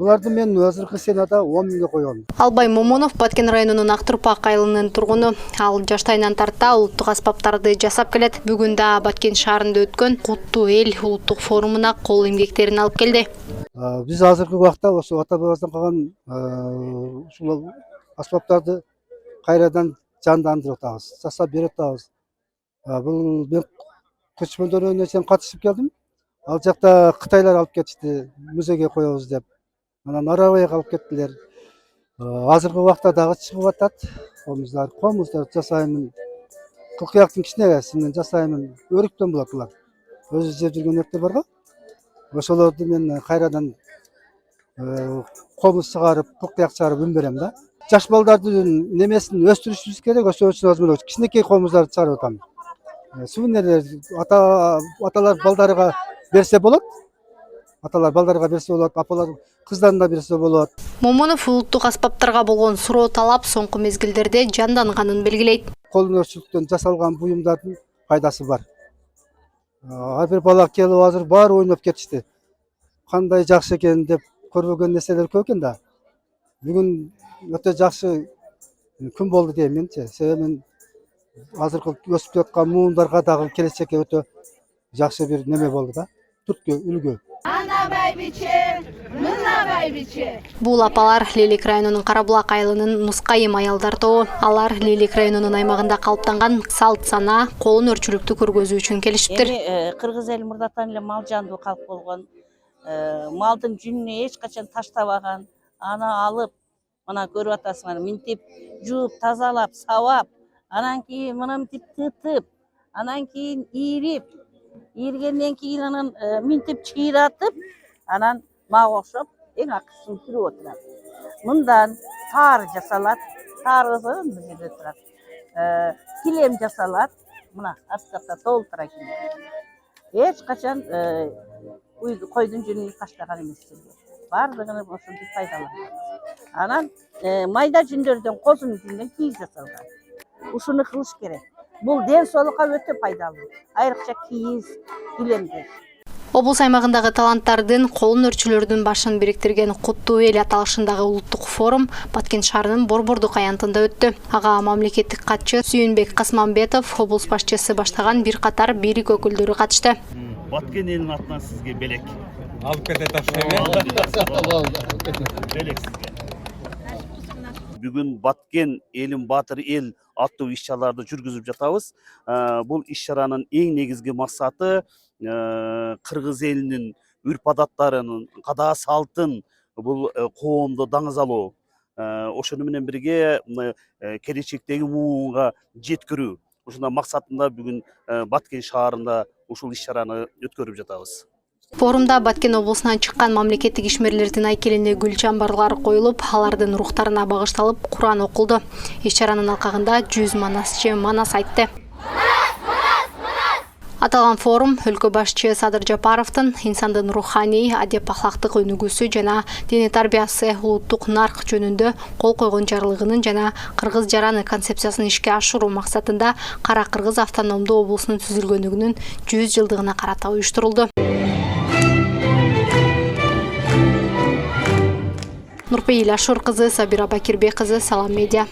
Буларды мен азыркы сенада 10 миңге коём. Албай Момонов Баткен районунун Актурпак айылынын тургуну. Ал жаштайынан тарта улуттук аспаптарды жасап келет. Бүгүн да Баткен шаарында өткөн Куттуу эл улуттук форумуна кол эмгектерин алып келди. Биз азыркы убакта ошо ата бабабыздан калган ушул аспаптарды кайрадан жандандырып атабыз, жасап берип атабыз. Бул мен көчмөндөр сен катышып келдим. Ал жакта Кытайлар алып кетишти, музейге коебуз деп. Анан Арабияга алып кеттилер. Азыркы убакта дагы чыгып атат. Комуздар жасаймын. Кылкыяктын кичинегесинен жасаймын. Өрүктөн болот булар. Өзү жеп жүргөн өрүктөр бар го. Ошолорду мен кайрадан комуз чыгарып, кылкыяк чыгарып өнберем да. Жаш балдардын немесин өстүрүшүбүз керек. Ошол үчүн азыр кичинекей комуздарды чыгарып атам. Сувенирлер аталар балдарга берсе болот. Аталар балдарга берсе болот, апалар кыздарына берсе болот. Момонов улуттук аспаптарга болгон суроо талап соңку мезгилдерде жанданганын белгилейт. Кол өнөрчүлүктөн жасалган буюмдардын пайдасы бар. Ар бир бала келип азыр баары ойноп кетишти. Кандай жакшы экен деп көрбөгөн нерселер көп экен да. Бүгүн өтө жакшы күн болду дейм менчи. Себеби мен азыркы өсүп жаткан муундарга дагы келечекке өтө жакшы бир неме болду да. Түрткү, үлгү. Ана байбиче, мына байбиче. Бул апалар Лелек районунун Карабулак айылынын Мускайым аялдар тобу. Алар Лелек районунун аймагында калыптанган салт сана, кол өнөрчүлүктү көргөзүү үчүн келишиптир. Кыргыз эл мурдатан эле мал жандуу калк болгон. Малдын жүнүнө эч качан таштабаган. Аны алып, мына көрүп атасыңар, минтип жууп, тазалап, сабап, анан кийин мынтип тытып, анан кийин ийрип, ийригенден кийин анан минтип чыйратып, анан мага окшоп эң акыркысын түрүп отурат. Мындан таар жасалат, таарысы бул жерде турат. Килем жасалат, мына астакта толтура килем. Эч качан койдун жүнүн таштаган эмеспиз. Бардыгын ошентип пайдаланат. Анан майда жүндөрдөн, козунун жүнүнөн кийиз жасалган. Ушуну кылыш керек. Бул ден соолукка өтө пайдалуу. Айрыкча кийиз, килемдер. Облус аймагындагы таланттардын, кол өнөрчүлөрдүн башын бириктирген Куттуу эл аталышындагы улуттук форум Баткен шаарынын Борбордук аянтында өттү. Ага мамлекеттик катчы Сүйүнбек Касманбетов, облус башчысы баштаган бир катар бийлик өкүлдөрү катышты. Баткен элинин атынан сизге белек. Алып кетет ашеме. Белек сизге. Бүгүн Баткен элин баатыр эл аттуу иш-чараларды жүргүзүп жатабыз. Бул иш-чаранын эң негизги максаты кыргыз элинин үрп-адаттарын, каdaa салтын бул коомдо даңазалоо. Ошону менен бирге келечектеги муунга жеткирүү. Ушундай максатында бүгүн Баткен шаарында ушул иш-чараны өткөрүп жатабыз. Форумда Баткен облусунан чыккан мамлекеттик ишмерлердин айкелине гүл чамбарлар коюлуп, алардын рухтарына багышталып, Куран окулду. Иш-чаранын алкагында 100 манасчы манас айтты. Аталган форум өлкө башчы Садыр Жапаровдун инсандын руханий, адеп ахлактык өнүгүүсү жана диний тарбиясы улуттук нарк жөнүндө кол койгон жарлыгынын жана кыргыз жараны концепциясын ишке ашыруу максатында Кара Кыргыз автономдуу облусунун түзүлгөндүгүнүн 100 жылдыгына карата уюштурулду. Нурпейил Ашур кызы, Сабира Бакирбек кызы, Салам Медиа.